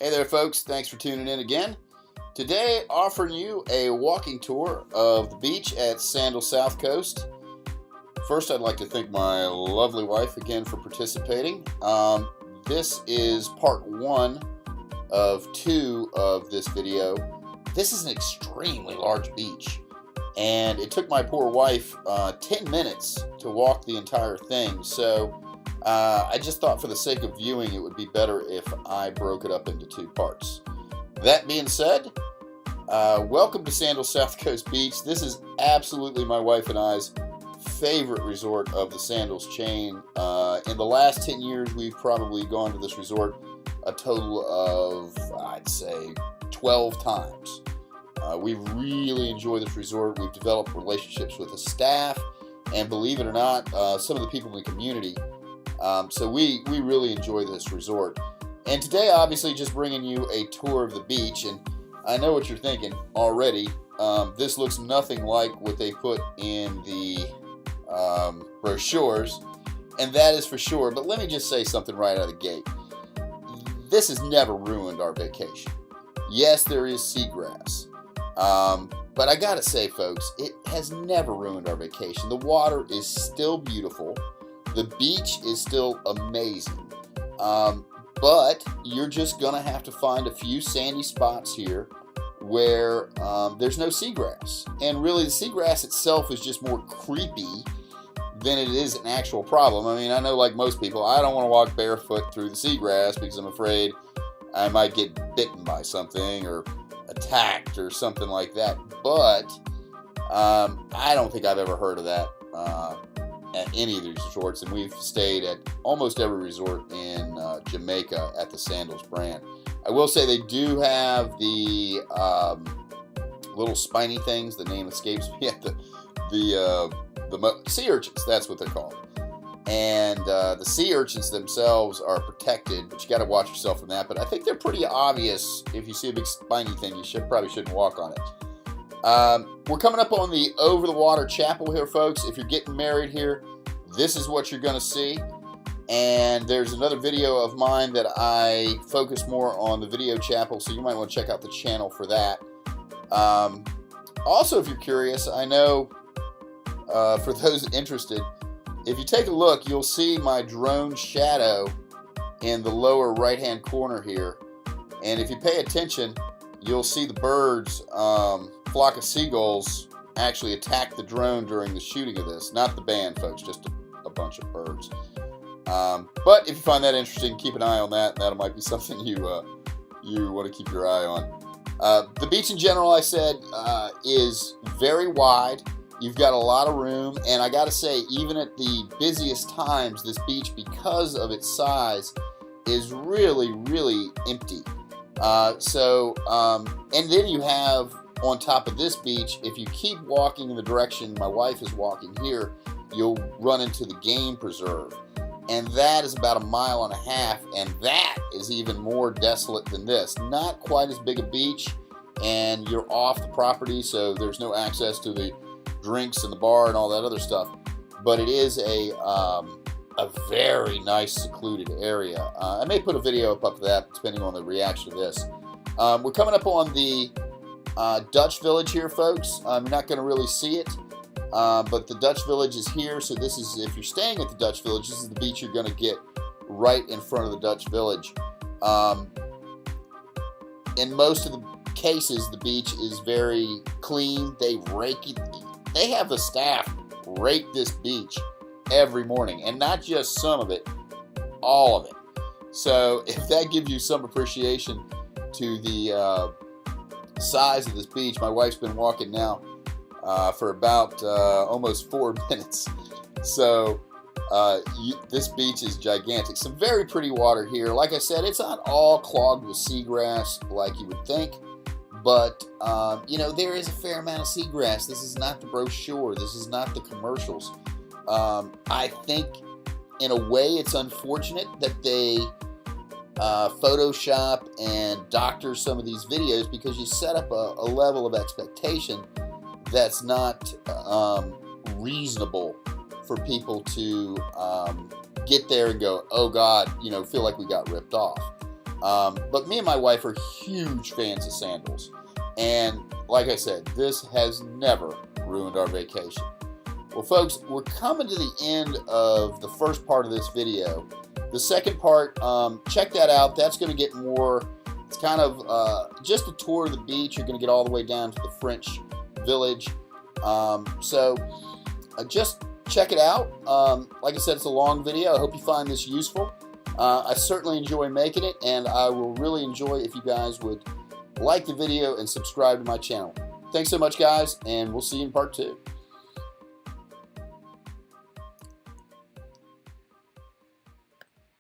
Hey there folks, thanks for tuning in again. Today offering you a walking tour of the beach at Sandals South Coast. First I'd like to thank my lovely wife again for participating. This is part one of two of this video. This is an extremely large beach and it took my poor wife 10 minutes to walk the entire thing, so I just thought for the sake of viewing it would be better if I broke it up into two parts. That being said, welcome to Sandals South Coast Beach. This is absolutely my wife and I's favorite resort of the Sandals chain. In the last 10 years we've probably gone to this resort a total of, I'd say, 12 times. We really enjoy this resort. We've developed relationships with the staff and, believe it or not, some of the people in the community. So we really enjoy this resort. And today, obviously, just bringing you a tour of the beach. And I know what you're thinking already. This looks nothing like what they put in the brochures, and that is for sure. But let me just say something right out of the gate. This has never ruined our vacation. Yes, there is seagrass. But I gotta say, folks, it has never ruined our vacation. The water is still beautiful. The beach is still amazing, but you're just going to have to find a few sandy spots here where there's no seagrass. And really, the seagrass itself is just more creepy than it is an actual problem. I mean, I know, like most people, I don't want to walk barefoot through the seagrass because I'm afraid I might get bitten by something or attacked or something like that. But I don't think I've ever heard of that at any of these resorts, and we've stayed at almost every resort in Jamaica at the Sandals brand. I will say they do have the little spiny things. The name escapes me. At the sea urchins, that's what they're called. And the sea urchins themselves are protected, but you got to watch yourself from that. But I think they're pretty obvious. If you see a big spiny thing, you probably shouldn't walk on it. We're coming up on the over-the-water chapel here, folks. If you're getting married here, this is what you're going to see. And there's another video of mine that I focus more on the video chapel, so you might want to check out the channel for that. Also, if you're curious, I know for those interested, if you take a look, you'll see my drone shadow in the lower right-hand corner here. And if you pay attention, you'll see the birds, flock of seagulls, actually attack the drone during the shooting of this. Not the band, folks, just a bunch of birds. But if you find that interesting, keep an eye on that. That might be something you want to keep your eye on. The beach in general, I said, is very wide. You've got a lot of room, and I got to say, even at the busiest times, this beach, because of its size, is really, really empty. And then you have, on top of this beach, if you keep walking in the direction my wife is walking here, you'll run into the game preserve. And that is about 1.5 miles, and that is even more desolate than this. Not quite as big a beach, and you're off the property, so there's no access to the drinks and the bar and all that other stuff. But it is a very nice secluded area. I may put a video up of that depending on the reaction to this. We're coming up on the Dutch Village here, folks. You're not going to really see it, but the Dutch Village is here. So this is, if you're staying at the Dutch Village, this is the beach you're going to get right in front of the Dutch Village. In most of the cases, the beach is very clean. They rake it. They have the staff rake this beach every morning, and not just some of it, all of it. So if that gives you some appreciation to the size of this beach, my wife's been walking now for about almost 4 minutes. So this beach is gigantic. Some very pretty water here. Like I said, it's not all clogged with seagrass like you would think. But, there is a fair amount of seagrass. This is not the brochure. This is not the commercials. I think, in a way, it's unfortunate that they Photoshop and doctor some of these videos, because you set up a level of expectation that's not reasonable for people to get there and go, oh God, feel like we got ripped off. But me and my wife are huge fans of Sandals. And like I said, this has never ruined our vacation. Well, folks, we're coming to the end of the first part of this video. The second part, check that out. That's going to get more, it's kind of just a tour of the beach. You're going to get all the way down to the French village. So just check it out. Like I said, it's a long video. I hope you find this useful. I certainly enjoy making it, and I will really enjoy if you guys would like the video and subscribe to my channel. Thanks so much, guys, and we'll see you in part 2.